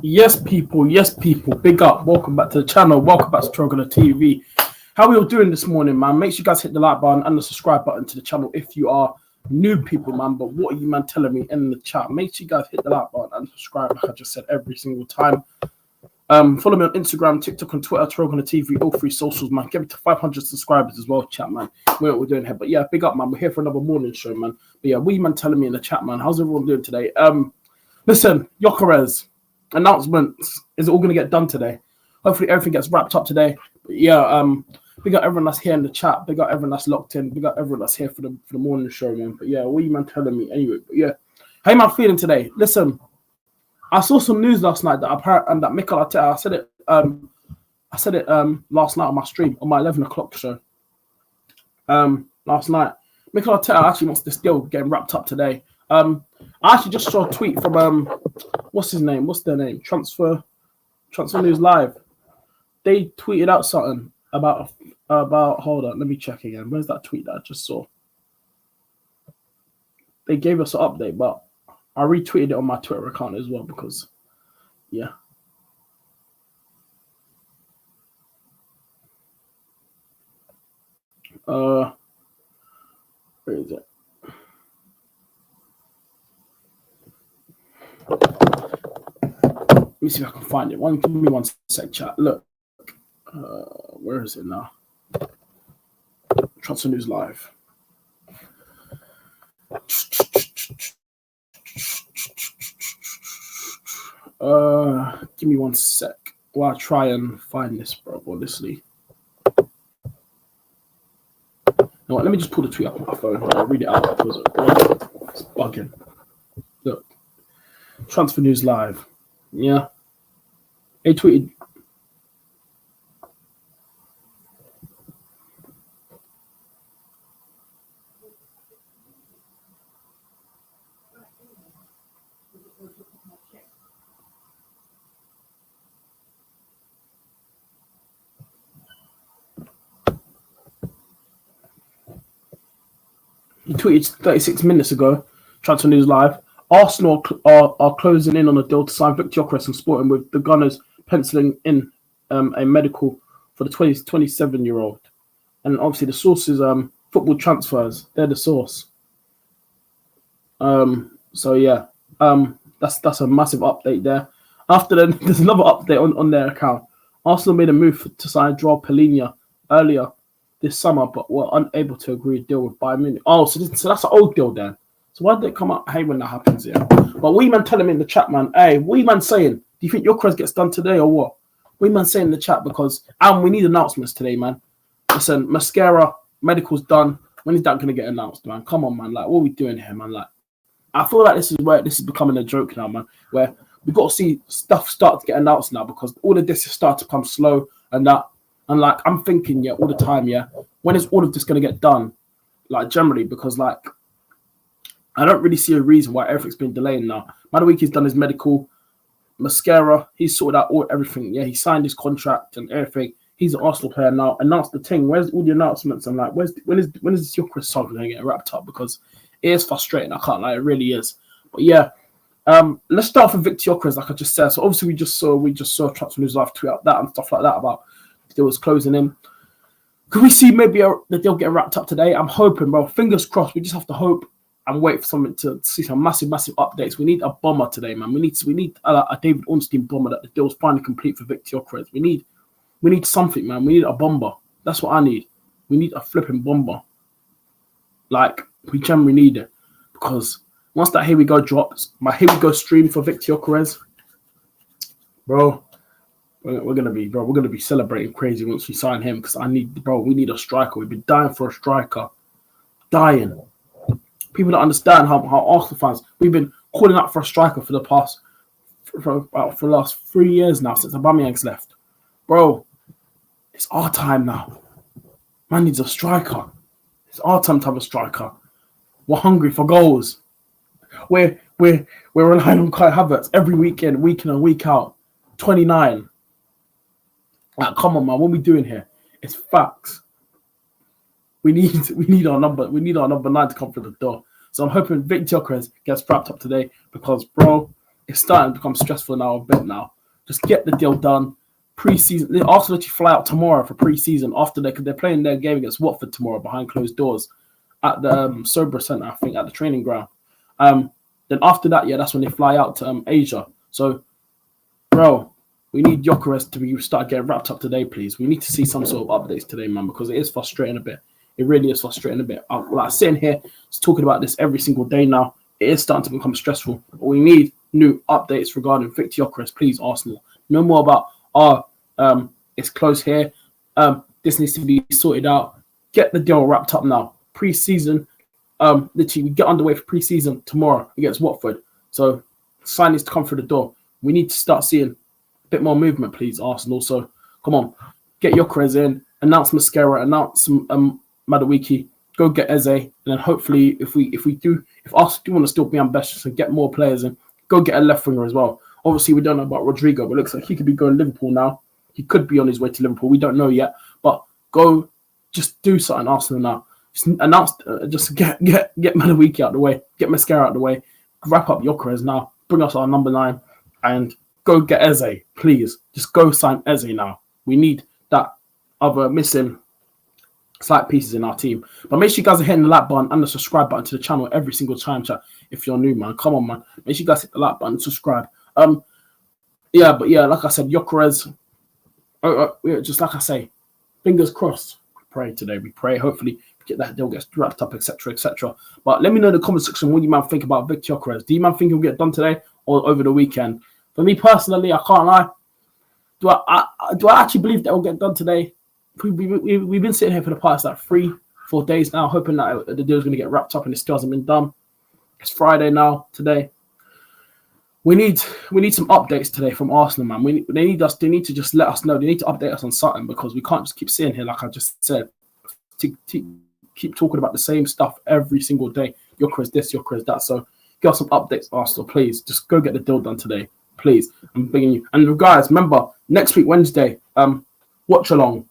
Yes, people. Yes, people. Big up. Welcome back to the channel. Welcome back to Trogoner TV. How are we all doing this morning, man? Make sure you guys hit the like button and the subscribe button to the channel if you are new people, man. But what are you, man, telling me in the chat? Make sure you guys hit the like button and subscribe, like I just said every single time. Follow me on Instagram, TikTok, and Twitter, Trogoner TV, all three socials, man. Get me to 500 subscribers as well, chat, man. What we're doing here. But yeah, big up, man. We're here for another morning show, man. But yeah, what are you, man, telling me in the chat, man? How's everyone doing today? Listen, Gyökeres announcements, is it all going to get done today? Hopefully everything gets wrapped up today. But yeah, big up everyone that's here in the chat. Big up everyone that's locked in. Big up everyone that's here for the morning show, man. But yeah, what are you, man, telling me anyway? But yeah, how am I feeling today? Listen, I saw some news last night that apparently that Mikel Arteta, I said it last night on my stream on my 11 o'clock show. Last night, Mikel Arteta actually wants this deal getting wrapped up today. I actually just saw a tweet from what's his name? What's their name? Transfer News Live. They tweeted out something about hold on, let me check again. Where's that tweet that I just saw? They gave us an update, but I retweeted it on my Twitter account as well because yeah. Where is it? Let me see if I can find it. Give me one sec, chat. Look, where is it now? Transfer News Live. Give me one sec while I try and find this, bro. Honestly, no, let me just pull the tweet up on my phone. I'll read it out because it's bugging. Look, Transfer News Live. Yeah, they tweeted. He tweeted 36 minutes ago. Transfer News Live. Arsenal are closing in on a deal to sign Victor Gyökeres from Sporting, with the Gunners penciling in a medical for the 27-year-old. And obviously the source is Football Transfers. They're the source. So yeah, that's a massive update there. After then, there's another update on their account. Arsenal made a move to sign Joao Palhinha earlier this summer, but were unable to agree a deal with Bayern Munich. Oh, so that's an old deal then. So why did they come up? Hey, when that happens, yeah. But we man telling me in the chat, man. Hey, what you man saying? Do you think Gyökeres gets done today or what? We man saying in the chat because we need announcements today, man. Listen, Mascara medical's done. When is that gonna get announced, man? Come on, man. Like, what are we doing here, man? Like, I feel like this is becoming a joke now, man. Where we got to see stuff start to get announced now because all of this has started to come slow and that. And like, I'm thinking, yeah, all the time, yeah. When is all of this gonna get done? Like, generally, because like, I don't really see a reason why everything's been delayed now. Madueke's done his medical. Mascara, he's sorted out everything. Yeah, he signed his contract and everything. He's an Arsenal player now. Announced the thing. Where's all the announcements? I'm like, when is this Gyökeres song going to get wrapped up? Because it is frustrating. I can't lie, it really is. But yeah, let's start with Victor Gyökeres, like I just said. So obviously we just saw Transfer News Live tweet out that and stuff like that about the deal was closing in. Could we see maybe the deal get wrapped up today? I'm hoping, bro. Fingers crossed. We just have to hope and wait for something to see some massive updates. We need a bomber today, man. We need a David Ornstein bomber that the deal's finally complete for Victor Gyökeres. We need something, man. We need a bomber. That's what I need. We need a flipping bomber. Like, we generally need it. Because once that Here We Go drops, my Here We Go stream for Victor Gyökeres, bro, we're gonna be celebrating crazy once we sign him. Because we need a striker. We've been dying for a striker. Dying. People don't understand how Arsenal fans, we've been calling out for a striker for the last 3 years now since Aubameyang's left. Bro, it's our time now. Man needs a striker. It's our time to have a striker. We're hungry for goals. We're relying on Kai Havertz every weekend, week in and week out. 29. Like, come on, man. What are we doing here? It's facts. We need our number 9 to come through the door. So I'm hoping Victor Gyökeres gets wrapped up today because, bro, it's starting to become stressful now a bit now. Just get the deal done. Pre-season, Arsenal actually fly out tomorrow for pre-season after because they're playing their game against Watford tomorrow behind closed doors at the Sobra Centre, I think, at the training ground. Then after that, that's when they fly out to Asia. So, bro, we need Gyökeres to start getting wrapped up today, please. We need to see some sort of updates today, man, because it is frustrating a bit. It really is frustrating a bit. Like sitting here, just talking about this every single day now, it is starting to become stressful. But we need new updates regarding Victor Gyökeres, please, Arsenal. No more about, it's close here. This needs to be sorted out. Get the deal wrapped up now. Pre-season, literally, we get underway for pre-season tomorrow against Watford. So, sign needs to come through the door. We need to start seeing a bit more movement, please, Arsenal. So, come on, get Gyökeres in, announce Mascara, announce Madueke, go get Eze, and then hopefully, if Arsenal do want to still be ambitious and get more players in, go get a left winger as well. Obviously, we don't know about Rodrigo, but it looks like he could be going to Liverpool now. He could be on his way to Liverpool. We don't know yet, but go, just do something, Arsenal now. Just announce, just get Madueke out of the way, get Mascara out of the way, wrap up Gyökeres now, bring us our number 9, and go get Eze, please. Just go sign Eze now. We need that other missing slight pieces in our team. But make sure you guys are hitting the like button and the subscribe button to the channel every single time, chat. If you're new, man, come on, man. Make sure you guys hit the like button and subscribe. Like I said, Gyökeres. Just like I say, fingers crossed. We pray today. We pray. Hopefully, get that deal gets wrapped up, etc., etc. But let me know in the comment section what you man think about Victor Gyökeres. Do you man think he'll get done today or over the weekend? For me personally, I can't lie. Do I actually believe that will get done today? We've been sitting here for the past 3-4 days now, hoping that the deal's going to get wrapped up, and it still hasn't been done. It's Friday now. Today, we need some updates today from Arsenal, man. They need to just let us know. They need to update us on something, because we can't just keep sitting here like I just said. Keep talking about the same stuff every single day. Gyökeres this, Gyökeres that. So give us some updates, Arsenal, please. Just go get the deal done today, please. I'm begging you. And guys, remember, next week Wednesday, watch along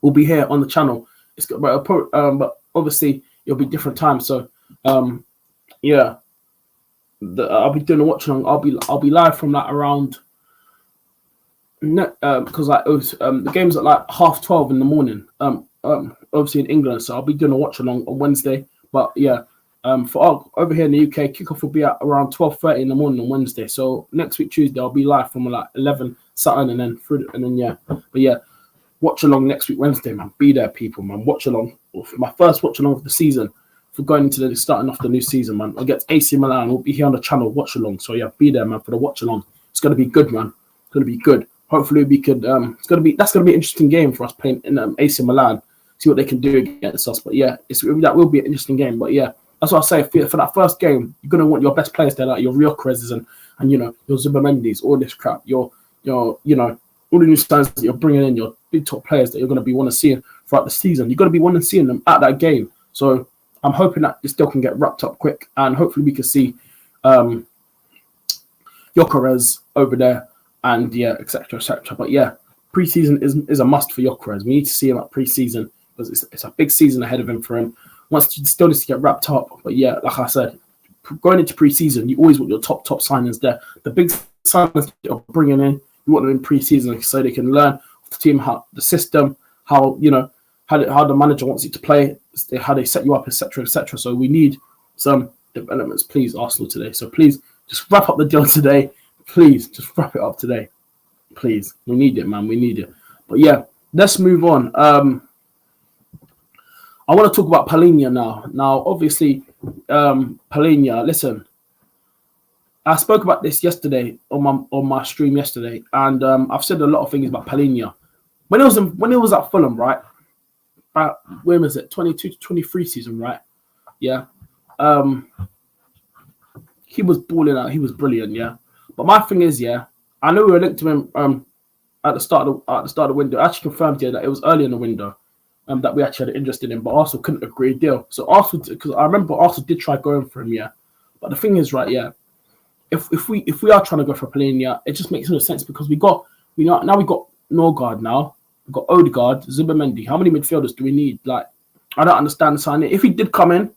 will be here on the channel. It's got, but obviously it'll be different times. So I'll be doing a watch along. I'll be live from that around because the game's at 12:30 in the morning. Obviously in England, so I'll be doing a watch along on Wednesday. But for over here in the UK, kickoff will be at around 12:30 in the morning on Wednesday. So next week Tuesday I'll be live from 11 something and then through watch along next week Wednesday, man. Be there, people, man. Watch along. My first watch along of the season for going into starting off the new season, man. Against AC Milan, we'll be here on the channel. Watch along. So be there, man, for the watch along. It's gonna be good, man. It's gonna be good. Hopefully we could. That's gonna be an interesting game for us playing in AC Milan. See what they can do against us. But that will be an interesting game. But that's what I say. For that first game, you're gonna want your best players there, like your Gyökeres and your Zubamendi's, all this crap. Your all the new signs that you're bringing in, your big top players that you're going to be want to see throughout the season. You're going to be wanting to see them at that game. So I'm hoping that this deal can get wrapped up quick, and hopefully we can see Gyökeres over there, and etc. etc. But pre-season is a must for Gyökeres. We need to see him at pre-season because it's a big season ahead of him for him. Once he still needs to get wrapped up, but like I said, going into pre-season, you always want your top signings there. The big signings that you're bringing in, you want them in pre-season so they can learn the team, how the system, how the manager wants you to play, how they set you up, etc., etc. So we need some developments, please, Arsenal today. So please just wrap up the deal today. Please just wrap it up today, please. We need it, man. We need it. But let's move on. I want to talk about Palhinha now. Now, obviously, Palhinha. Listen. I spoke about this yesterday on my stream yesterday, and I've said a lot of things about Palhinha. When it was at Fulham, right? When was it? 22-23 season, right? Yeah. He was balling out. He was brilliant, yeah. But my thing is, I know we were linked to him at the start of the window. I actually confirmed here that it was early in the window that we actually had interest in him, but Arsenal couldn't agree a deal. So Arsenal, because I remember Arsenal did try going for him, But the thing is, right, If we are trying to go for Palhinha, it just makes no sense because we got Norgard now, we've got Odegaard, Zubamendi. How many midfielders do we need? Like, I don't understand the signing. If he did come in,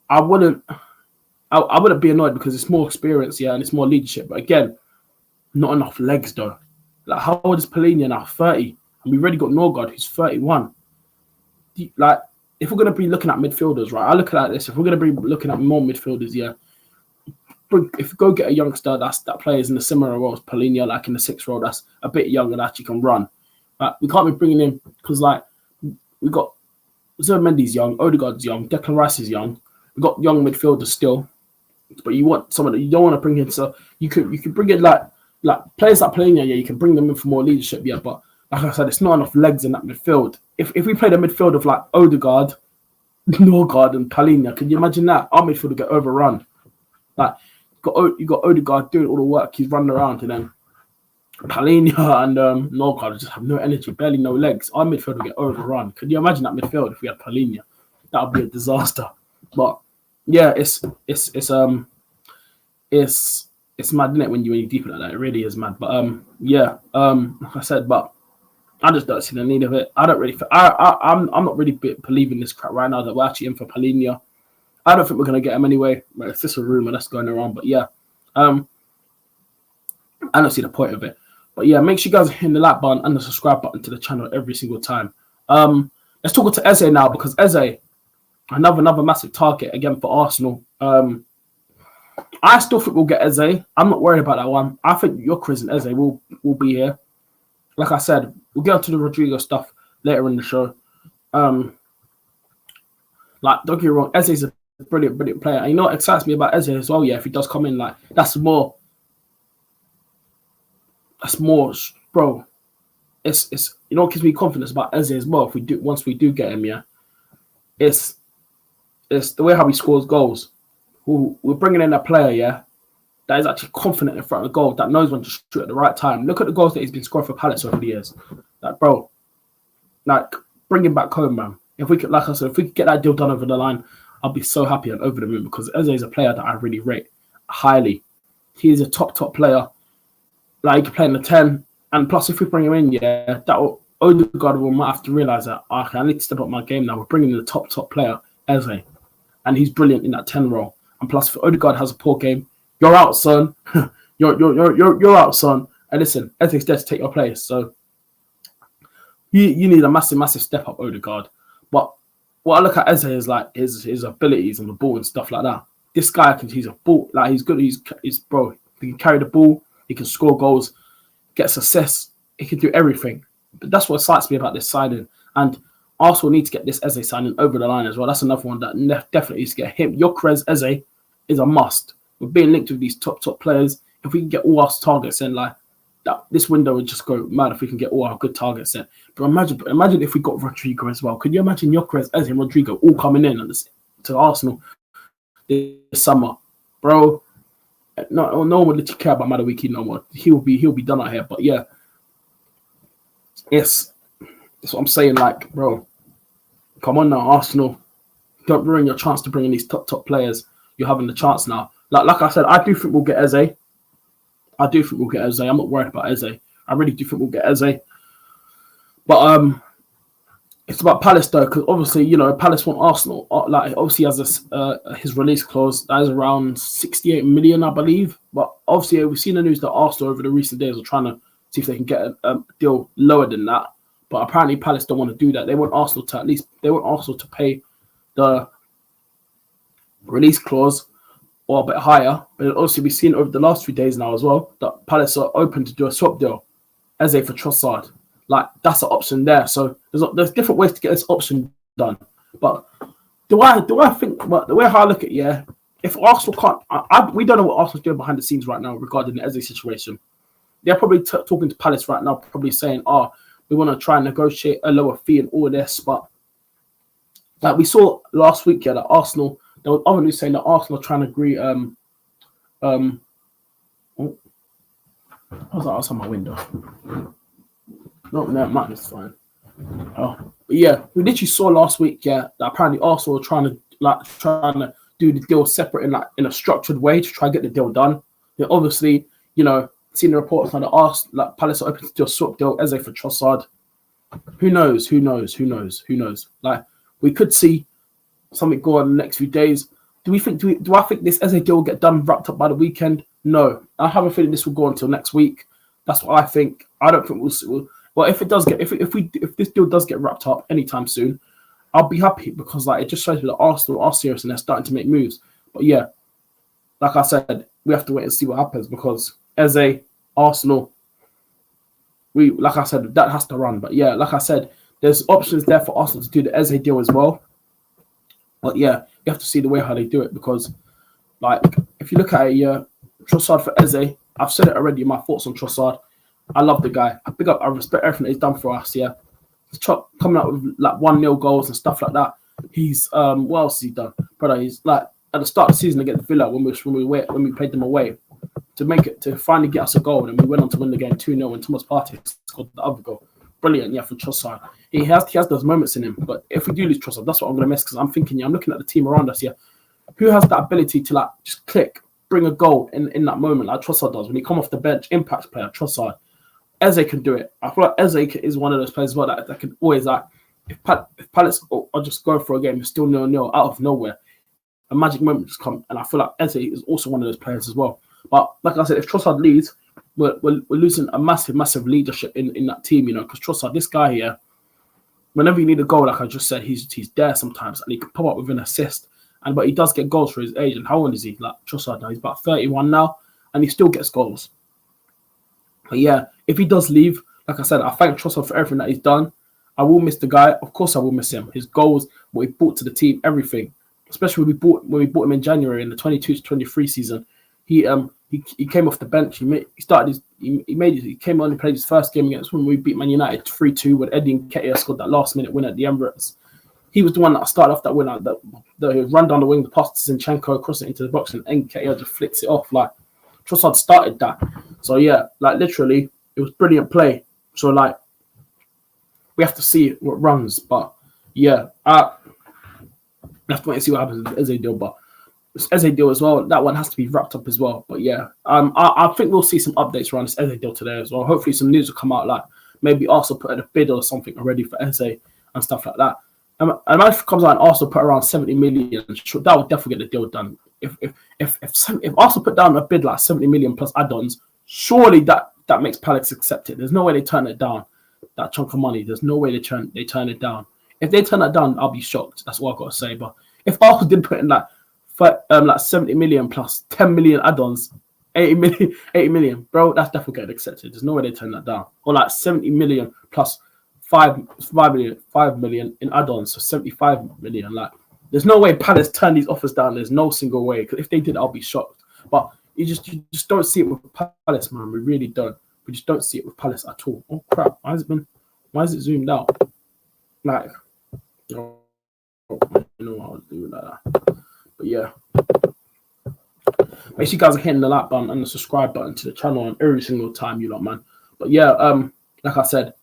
I wouldn't be annoyed because it's more experience, and it's more leadership. But again, not enough legs though. Like, how old is Palhinha now? 30. And we've already got Norgard, who's 31. Like, if we're going to be looking at midfielders, right? I look at this. If we're going to be looking at more midfielders, yeah, if you go get a youngster that plays in a similar role as Palhinha, like in the 6th role, that's a bit younger that actually can run. We can't be bringing in, because like we got Zubimendi's young, Odegaard's young, Declan Rice is young. We've got young midfielders still, but you want someone that you don't want to bring in. So you could bring in like players like Palhinha, yeah, you can bring them in for more leadership, yeah. But like I said, it's not enough legs in that midfield. If we played a midfield of like Odegaard, Norgard, and Palhinha, can you imagine that? Our midfield would get overrun. Like you got Odegaard doing all the work, he's running around, and then Palhinha and Norgard just have no energy, barely no legs. Our midfield would get overrun. Could you imagine that midfield if we had Palhinha? That would be a disaster. But yeah, it's mad, isn't it, when you deep like that? It really is mad. But like I said, but I just don't see the need of it. I don't really. I'm not really believing this crap right now that we're actually in for Palhinha. I don't think we're gonna get him anyway. But it's just a rumor that's going around. But yeah, I don't see the point of it. But yeah, make sure you guys hit the like button and the subscribe button to the channel every single time. Let's talk to Eze now, because Eze, another massive target again for Arsenal. I still think we'll get Eze. I'm not worried about that one. I think Gyökeres and Eze will be here. Like I said, we'll get onto the Rodrigo stuff later in the show. Like, don't get me wrong, Eze is a brilliant player. And you know what excites me about Eze as well? Yeah, if he does come in, like that's more, bro. It's you know what gives me confidence about Eze as well. Once we do get him, yeah, it's the way how he scores goals. We're bringing in a player, yeah, that is actually confident in front of the goal, that knows when to shoot at the right time. Look at the goals that he's been scoring for Palace over the years. Like, bro, like, bring him back home, man. If we could, like I said, if we could get that deal done over the line, I'll be so happy and over the moon, because Eze is a player that I really rate highly. He is a top player. Like, he can play in the 10, and plus, if we bring him in, yeah, Odegaard might have to realise that, okay, I need to step up my game now. We're bringing in the top player, Eze, and he's brilliant in that 10 role. And plus, if Odegaard has a poor game, you're out, son. you're out, son. And listen, Eze's there to take your place. So you need a massive step up, Odegaard. But what I look at Eze is like his abilities on the ball and stuff like that. This guy he's a ball, like he's good. He's bro. He can carry the ball. He can score goals, gets assists. He can do everything. But that's what excites me about this signing. And Arsenal need to get this Eze signing over the line as well. That's another one that definitely needs to get him. Gyökeres, Eze is a must. We're being linked with these top plays. If we can get all our targets in, like that, this window would just go mad if we can get all our good targets in. But imagine if we got Rodrigo as well. Could you imagine Gyökeres, Eze, and Rodrigo all coming in to Arsenal this summer, bro? No one would literally care about Madueke no more. He'll be done out here. But yeah, yes, that's what I'm saying. Like, bro, come on now, Arsenal. Don't ruin your chance to bring in these top players. You're having the chance now. Like I said, I do think we'll get Eze. I'm not worried about Eze. I really do think we'll get Eze. But it's about Palace though, because obviously, you know, Palace want Arsenal. Like, obviously has his release clause that is around 68 million, I believe. But obviously, we've seen the news that Arsenal over the recent days are trying to see if they can get a deal lower than that. But apparently, Palace don't want to do that. They want Arsenal to pay the release clause or a bit higher. But also, we've seen over the last few days now as well that Palace are open to do a swap deal, Eze for Trossard. Like, that's an option there. So there's different ways to get this option done. But do I think, but the way how I look at it, yeah, if Arsenal can't, we don't know what Arsenal's doing behind the scenes right now regarding the Eze situation. They're probably talking to Palace right now, probably saying, we want to try and negotiate a lower fee and all of this. But like we saw last week, yeah, that Arsenal, there was other news saying that Arsenal are trying to agree. What was that outside my window? No, mine is fine. Oh, but yeah, we literally saw last week, yeah, that apparently Arsenal are trying to do the deal separate in a structured way to try and get the deal done. Then obviously, you know, seeing the reports on the Palace are open to do a swap deal, Eze for Trossard. Who knows? Like, we could see something go on in the next few days. Do I think this Eze deal will get done wrapped up by the weekend? No, I have a feeling this will go until next week. That's what I think. I don't think well, if it does get if this deal does get wrapped up anytime soon, I'll be happy because like it just shows me that Arsenal are serious and they're starting to make moves. But yeah, like I said, we have to wait and see what happens because Eze, Arsenal, like I said, that has to run. But yeah, like I said, there's options there for Arsenal to do the Eze deal as well. But yeah, you have to see the way how they do it because, like, if you look at it, yeah, Trossard for Eze, I've said it already. My thoughts on Trossard. I love the guy. I respect everything that he's done for us. Yeah, he's coming out with like 1-0 goals and stuff like that. He's what else has he done, brother? He's like at the start of the season against Villa when we played them away to finally get us a goal, and we went on to win the game 2-0 when Thomas Partey scored the other goal. Brilliant, yeah, from Trossard. He has those moments in him, but if we do lose Trossard, that's what I'm going to miss because I'm thinking, yeah, I'm looking at the team around us, yeah, who has that ability to like just click, bring a goal in that moment like Trossard does when he come off the bench, impact player, Trossard. Eze can do it. I feel like Eze is one of those players as well that can always like if Palace are just going for a game, it's still 0-0 out of nowhere. A magic moment just come, and I feel like Eze is also one of those players as well. But like I said, if Trossard leads, we're losing a massive leadership in that team, you know, because Trossard, this guy here, whenever you need a goal, like I just said, he's there sometimes, and he can pop up with an assist. But he does get goals for his age. And how old is he? Like Trossard now, he's about 31 now, and he still gets goals. But yeah, if he does leave, like I said, I thank Trossard for everything that he's done. I will miss the guy. Of course, I will miss him. His goals, what he brought to the team, everything. Especially when we bought him in January in the 22-23 season. He came off the bench. He came on and played his first game against when we beat Man United 3-2 when Eddie Nketiah scored that last minute win at the Emirates. He was the one that started off that winner. The run down the wing, the pass to Zinchenko, cross it into the box, and Nketiah just flicks it off. Like Trossard started that. So yeah, like literally, it was brilliant play. So like, we have to see what runs. But yeah, we have to wait and see what happens with the Eze deal. But Eze deal as well, that one has to be wrapped up as well. But yeah, I think we'll see some updates around this Eze deal today as well. Hopefully some news will come out, like maybe Arsenal put in a bid or something already for Eze and stuff like that. And if it comes out and Arsenal put around 70 million, that would definitely get the deal done. If Arsenal put down a bid like 70 million plus add-ons, surely that makes Palace accept it. There's no way they turn it down, that chunk of money. There's no way they turn it down. If they turn that down, I'll be shocked. That's what I've got to say. But if Arsenal did put in like 70 million plus 10 million add-ons, 80 million, bro, that's definitely getting accepted. There's no way they turn that down. Or like 70 million plus 5 million in add-ons, so 75 million. Like, there's no way Palace turn these offers down. There's no single way. Because if they did, I'll be shocked. But you just don't see it with Palace, man. We really don't. We just don't see it with Palace at all. Oh crap! Why is it zoomed out? Like, you know what I was doing like that. But yeah, make sure you guys are hitting the like button and the subscribe button to the channel on every single time, you lot, man. But yeah, like I said,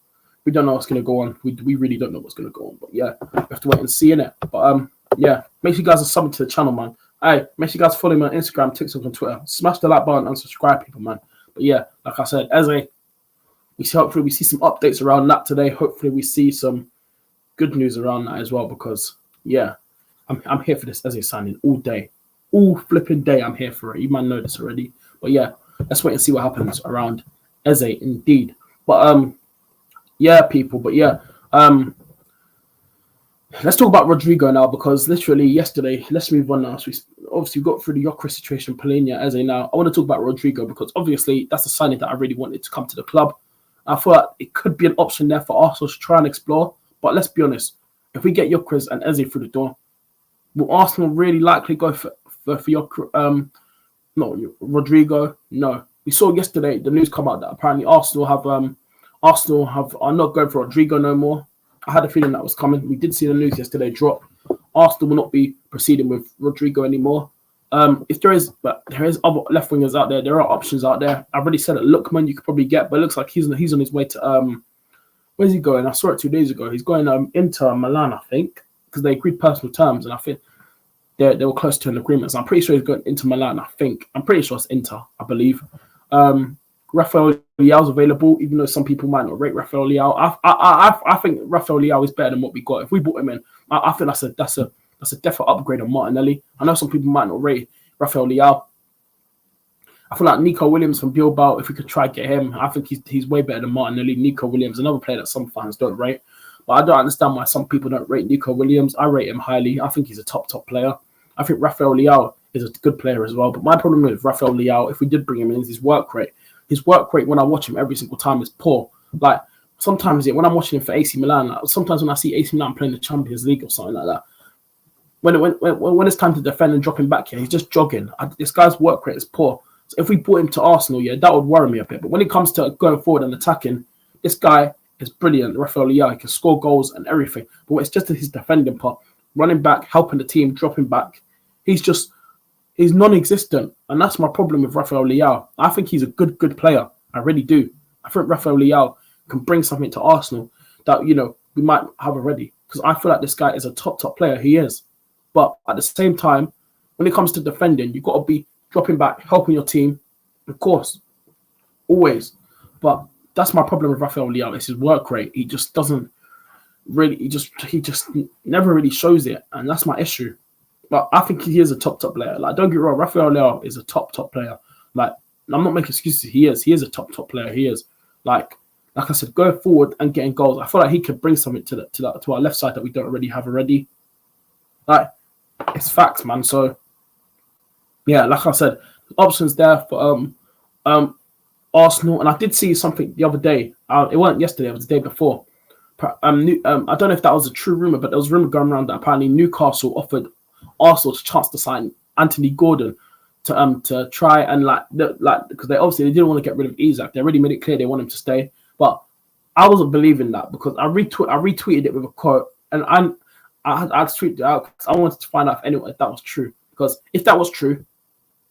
we don't know what's gonna go on. We really don't know what's gonna go on. But yeah, we have to wait and see, innit? But yeah, make sure you guys are subbing to the channel, man. Hey, make sure you guys follow me on Instagram, TikTok, and Twitter. Smash the like button and subscribe, people, man. But yeah, like I said, hopefully we see some updates around that today. Hopefully we see some good news around that as well, because yeah, I'm here for this Eze signing all day. All flipping day, I'm here for it. You might know this already. But yeah, let's wait and see what happens around Eze indeed. But yeah, people, but yeah, let's talk about Rodrigo now, because literally yesterday, let's move on now. So we got through the Gyökeres situation, Palhinha, Eze. Now I want to talk about Rodrigo, because obviously that's a signing that I really wanted to come to the club. I thought like it could be an option there for Arsenal to try and explore. But let's be honest, if we get Gyökeres and Eze through the door, will Arsenal really likely go for Rodrigo? No. We saw yesterday the news come out that apparently Arsenal are not going for Rodrigo no more. I had a feeling that was coming. We did see the news yesterday drop. Arsenal will not be proceeding with Rodrigo anymore. If there is other left wingers out there. There are options out there. I've already said that Lookman you could probably get, but it looks like he's on his way to where's he going? I saw it 2 days ago. He's going Inter Milan, I think, because they agreed personal terms, and I think they were close to an agreement. So I'm pretty sure he's going into Milan. I'm pretty sure it's Inter, I believe. Rafael Leao's available, even though some people might not rate Rafael Leao. I think Rafael Leao is better than what we got. If we bought him in, I think that's That's a definite upgrade on Martinelli. I know some people might not rate Rafael Leao. I feel like Nico Williams from Bilbao, if we could try to get him, I think he's way better than Martinelli. Nico Williams, another player that some fans don't rate. But I don't understand why some people don't rate Nico Williams. I rate him highly. I think he's a top player. I think Rafael Leao is a good player as well. But my problem with Rafael Leao, if we did bring him in, is his work rate. His work rate when I watch him every single time is poor. Like sometimes when I'm watching him for AC Milan, like, sometimes when I see AC Milan playing the Champions League or something like that, when it's time to defend and drop him back here, he's just jogging. This guy's work rate is poor. So if we brought him to Arsenal, yeah, that would worry me a bit. But when it comes to going forward and attacking, this guy is brilliant. Rafael Leao, he can score goals and everything. But it's just his defending part, running back, helping the team, dropping back. He's non-existent. And that's my problem with Rafael Leao. I think he's a good player. I really do. I think Rafael Leao can bring something to Arsenal that, we might have already. Because I feel like this guy is a top player. He is. But at the same time, when it comes to defending, you've got to be dropping back, helping your team, of course, always. But that's my problem with Rafael Leao. It's his work rate. He just doesn't really. He just never really shows it, and that's my issue. But I think he is a top player. Like, don't get me wrong, Rafael Leao is a top player. Like, I'm not making excuses. He is a top player. He is. Like I said, going forward and getting goals, I feel like he could bring something to our left side that we don't already have already. Like, it's facts, man. So. Yeah, like I said, options there for Arsenal. And I did see something the other day. It wasn't yesterday, it was the day before. I don't know if that was a true rumour, but there was a rumour going around that apparently Newcastle offered Arsenal a chance to sign Anthony Gordon to try and because they didn't want to get rid of Isak. They already made it clear they want him to stay. But I wasn't believing that because I retweeted it with a quote, and I tweeted it out because I wanted to find out if that was true. Because if that was true,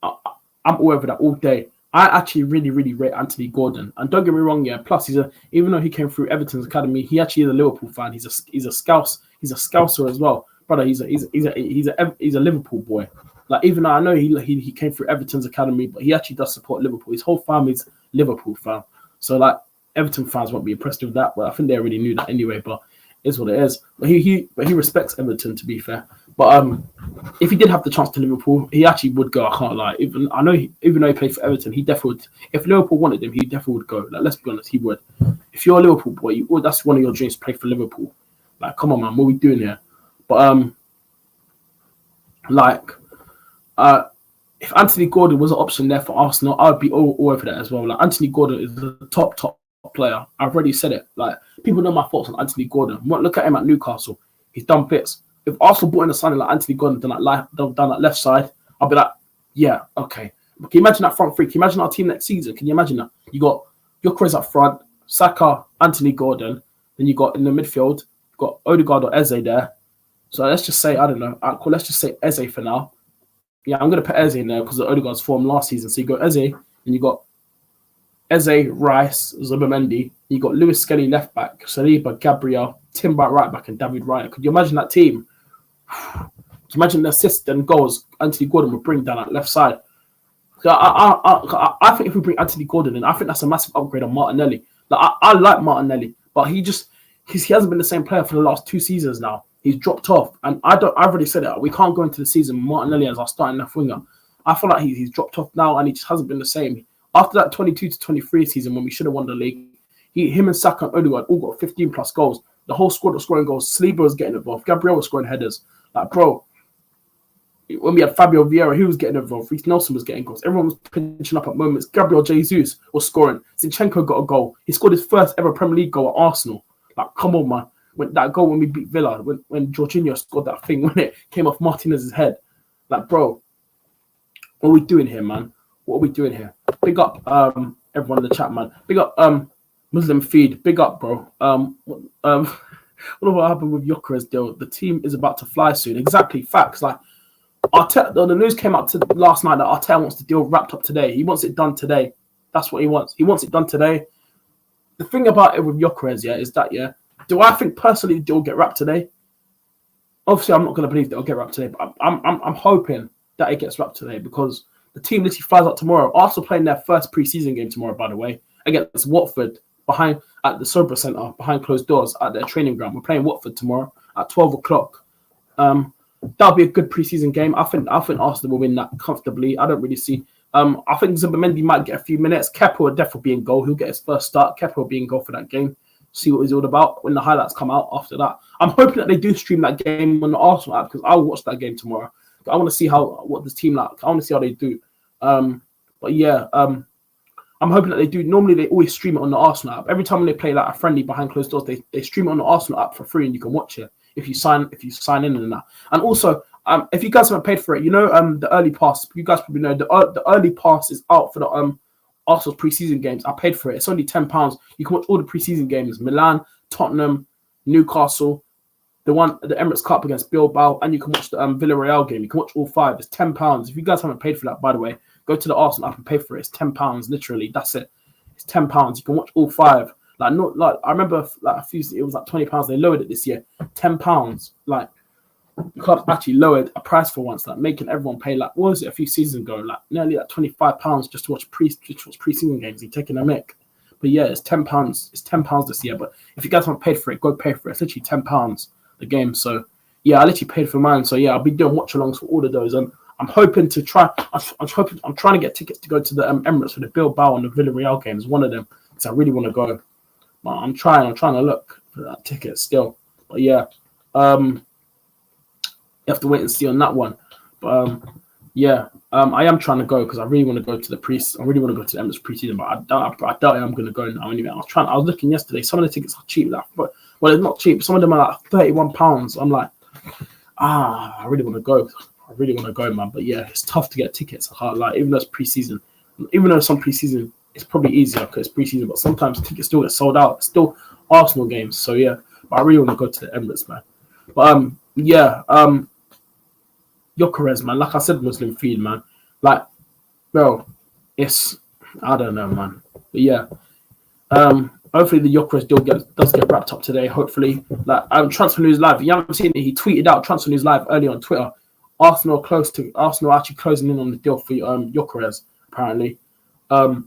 I'm all over that all day. I actually really rate Anthony Gordon, and don't get me wrong, yeah. Plus, even though he came through Everton's academy, he actually is a Liverpool fan. He's a Scouser as well, brother. He's a Liverpool boy. Like, even though I know he came through Everton's academy, but he actually does support Liverpool. His whole family's Liverpool fan. So like Everton fans won't be impressed with that, but I think they already knew that anyway. But it's what it is. But he respects Everton, to be fair. But if he did have the chance to Liverpool, he actually would go. I can't lie. Even though he played for Everton, he definitely would. If Liverpool wanted him, he definitely would go. Like, let's be honest, he would. If you're a Liverpool boy, that's one of your dreams, to play for Liverpool. Like, come on, man, what are we doing here? But if Anthony Gordon was an option there for Arsenal, I would be all over that as well. Like, Anthony Gordon is the top player. I've already said it. Like, people know my thoughts on Anthony Gordon. Look at him at Newcastle. He's done bits. If Arsenal brought in a signing like Anthony Gordon down that left side, I'll be like, yeah, okay. But can you imagine that front three? Can you imagine our team next season? Can you imagine that? You got Gyökeres up front, Saka, Anthony Gordon. Then you got in the midfield, you've got Odegaard or Eze there. So let's just say, I don't know, let's just say Eze for now. Yeah, I'm going to put Eze in there because of Odegaard's form last season. So you got Eze, and you got Eze, Rice, Zubimendi. You got Lewis Skelly left back, Saliba, Gabriel, Timber right back, and David Raya. Could you imagine that team? Can you imagine the assists and goals Anthony Gordon would bring down that left side? So I think if we bring Anthony Gordon in, I think that's a massive upgrade on Martinelli. Like, I like Martinelli, but he hasn't been the same player for the last 2 seasons now. He's dropped off, and I've already said it. We can't go into the season with Martinelli as our starting left winger. I feel like he's dropped off now, and he just hasn't been the same. After that 22-23 season when we should have won the league, him and Saka and Odegaard all got 15 plus goals. The whole squad was scoring goals. Saliba was getting involved. Gabriel was scoring headers. Like, bro, when we had Fabio Vieira, he was getting involved. Reece Nelson was getting goals. Everyone was pinching up at moments. Gabriel Jesus was scoring. Zinchenko got a goal. He scored his first ever Premier League goal at Arsenal. Like, come on, man. That goal when we beat Villa, when Jorginho scored that thing, when it came off Martinez's head. Like, bro, what are we doing here, man? What are we doing here? Big up everyone in the chat, man. Big up Muslim Feed. Big up, bro. What happened with Gyökeres deal? The team is about to fly soon. Exactly, facts. Like, Arteta, the news came out last night that Arteta wants the deal wrapped up today. He wants it done today. That's what he wants. He wants it done today. The thing about it with Gyökeres, is that, do I think personally the deal will get wrapped today? Obviously, I'm not going to believe that it'll get wrapped today, but I'm hoping that it gets wrapped today because the team literally flies out tomorrow. Arsenal playing their first pre-season game tomorrow, by the way, against Watford at the Sobra Centre behind closed doors at their training ground. We're playing Watford tomorrow at 12 o'clock. that'll be a good preseason game. I think Arsenal will win that comfortably. I don't really see. I think Zubimendi might get a few minutes. Kepa will definitely be in goal. He'll get his first start. Kepa will be in goal for that game. See what he's all about when the highlights come out after that. I'm hoping that they do stream that game on the Arsenal app because I'll watch that game tomorrow. I want to see what this team like. I want to see how they do. But yeah, I'm hoping that they do. Normally, they always stream it on the Arsenal app. Every time when they play like a friendly behind closed doors, they stream it on the Arsenal app for free, and you can watch it if you sign in and that. And also, if you guys haven't paid for it, the early pass. You guys probably know the early pass is out for the Arsenal's preseason games. I paid for it. It's only £10. You can watch all the preseason games: Milan, Tottenham, Newcastle, the Emirates Cup against Bilbao, and you can watch the Villarreal game. You can watch all 5. It's £10. If you guys haven't paid for that, by the way, go to the Arsenal app and pay for it. It's £10, literally. That's it. It's £10. You can watch all 5. Like not like I remember like it was like £20. They lowered it this year. £10. Like the club actually lowered a price for once, like making everyone pay like what was it a few seasons ago, like nearly like £25 just to watch preseason games. You're taking a mick. But yeah, it's £10. It's £10 this year. But if you guys haven't paid for it, go pay for it. It's literally £10 the game. So yeah, I literally paid for mine. So yeah, I'll be doing watch-alongs for all of those. And I'm hoping to try. I'm trying to get tickets to go to the Emirates for the Bilbao and the Villarreal games. One of them because I really want to go. But I'm trying to look for that ticket still. But yeah, you have to wait and see on that one. But yeah, I am trying to go because I really want to go to the I really want to go to the Emirates preseason. But I doubt I'm going to go now anyway. I was looking yesterday. Some of the tickets are cheap, but well, it's not cheap. Some of them are like £31. I'm like, I really want to go. I really want to go, man. But yeah, it's tough to get tickets. I can't lie. Even though it's preseason, even though some preseason, it's probably easier because it's preseason. But sometimes tickets still get sold out. It's still Arsenal games. So yeah, but I really want to go to the Emirates, man. But yeah, Gyökeres, man. Like I said, Muslim feed, man. Like, bro, it's I don't know, man. But yeah, hopefully the Gyökeres deal does get wrapped up today. Hopefully, like Transfer News Live. If you haven't seen it, he tweeted out Transfer News Live earlier on Twitter. Arsenal actually closing in on the deal for Gyökeres. Apparently,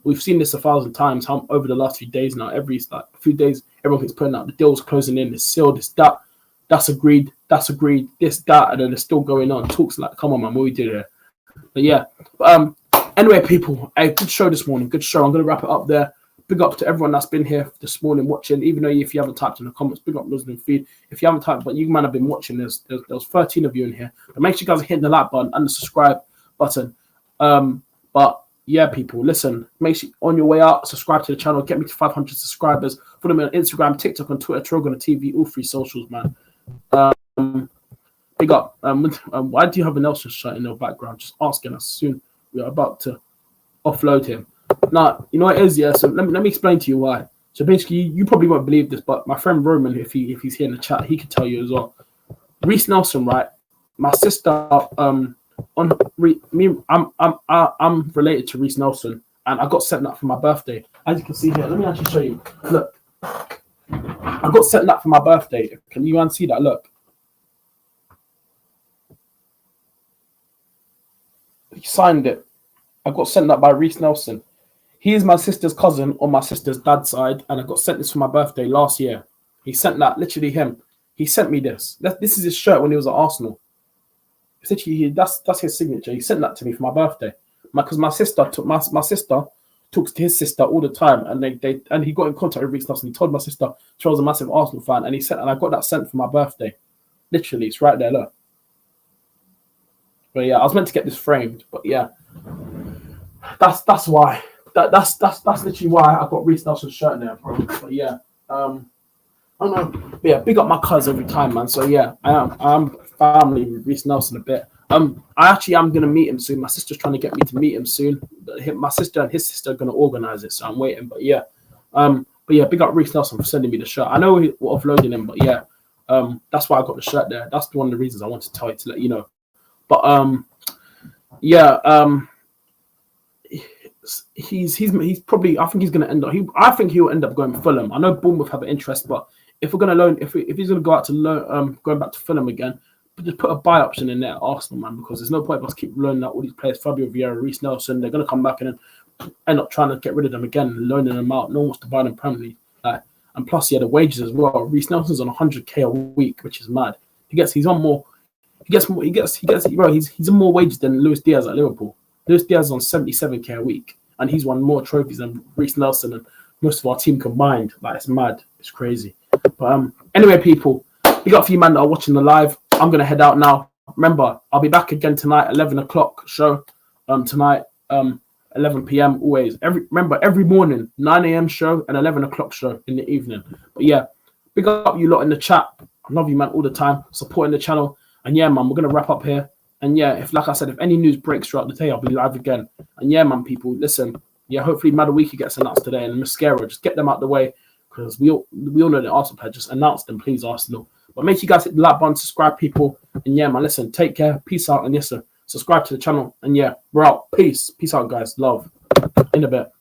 we've seen this 1,000 times. Over the last few days now, every like few days, everyone keeps putting out the deal's closing in. It's sealed. It's that. That's agreed. That's agreed. This, that, and then it's still going on. Talks like, come on, man, what we did here. But yeah. Anyway, people, a good show this morning. Good show. I'm gonna wrap it up there. Big up to everyone that's been here this morning watching. Even though if you haven't typed in the comments, big up Muslim Feed. If you haven't typed, but you might have been watching. There's 13 of you in here. But make sure you guys are hitting the like button and the subscribe button. But yeah, people, listen. Make sure on your way out, subscribe to the channel. Get me to 500 subscribers. Follow me on Instagram, TikTok, and Twitter. Trogon TV, all 3 socials, man. Big up. Why do you have a Nelson shirt in your background? Just asking us soon. We are about to offload him. Now, you know what it is, yeah? So let me explain to you why. So basically, you probably won't believe this, but my friend Roman, if he's here in the chat, he could tell you as well. Reece Nelson, right? My sister, I'm related to Reece Nelson, and I got sent that for my birthday. As you can see here, let me actually show you. Look, I got sent that for my birthday. Can you see that? Look. He signed it. I got sent that by Reece Nelson. He is my sister's cousin on my sister's dad's side, and I got sent this for my birthday last year. He sent that, literally him. He sent me this. This is his shirt when he was at Arsenal. It's literally that's his signature. He sent that to me for my birthday. Because my sister talks to his sister all the time, and he got in contact with Reece Nelson. He told my sister she was a massive Arsenal fan, and I got that sent for my birthday. Literally, it's right there. Look. But yeah, I was meant to get this framed, but yeah, that's why. That's literally why I got Reece Nelson's shirt in there, bro. But yeah, I don't know. But yeah, big up my cuz every time, man. So yeah, I'm family with Reece Nelson a bit. I actually am gonna meet him soon. My sister's trying to get me to meet him soon. My sister and his sister are gonna organize it, so I'm waiting. But yeah, big up Reece Nelson for sending me the shirt. I know we're offloading him, but yeah, that's why I got the shirt there. That's one of the reasons I wanted to tell you to let you know. But he's probably. I think he's going to end up. I think he'll end up going to Fulham. I know Bournemouth have an interest, but if we're going to loan, if he's going to go out to loan, going back to Fulham again, just put a buy option in there, Arsenal, man, because there's no point of us keep loaning out all these players. Fabio Vieira, Reece Nelson, they're going to come back and then end up trying to get rid of them again, and loaning them out. No one wants to buy them permanently. And plus, the wages as well. Reece Nelson's on 100k a week, which is mad. He's on more. Bro, he's on more wages than Luis Diaz at Liverpool. Luis Diaz is on 77k a week, and he's won more trophies than Reece Nelson and most of our team combined. Like, it's mad. It's crazy. But anyway, people, we got a few men that are watching the live. I'm gonna head out now. Remember, I'll be back again tonight, 11 o'clock show. Tonight, 11 p.m. always. Every morning, 9 a.m. show and 11 o'clock show in the evening. But yeah, big up you lot in the chat. I love you, man, all the time, supporting the channel. And yeah, man, we're gonna wrap up here. And yeah, if like I said, if any news breaks throughout the day, I'll be live again. And yeah, man, people, listen. Yeah, hopefully Madueke gets announced today and Mosquera, just get them out the way because we all know the Arsenal player. Just announce them, please, Arsenal. But make sure you guys hit the like button, subscribe, people. And yeah, man, listen, take care, peace out, and yes, sir, subscribe to the channel. And yeah, we're out. Peace out, guys. Love. In a bit.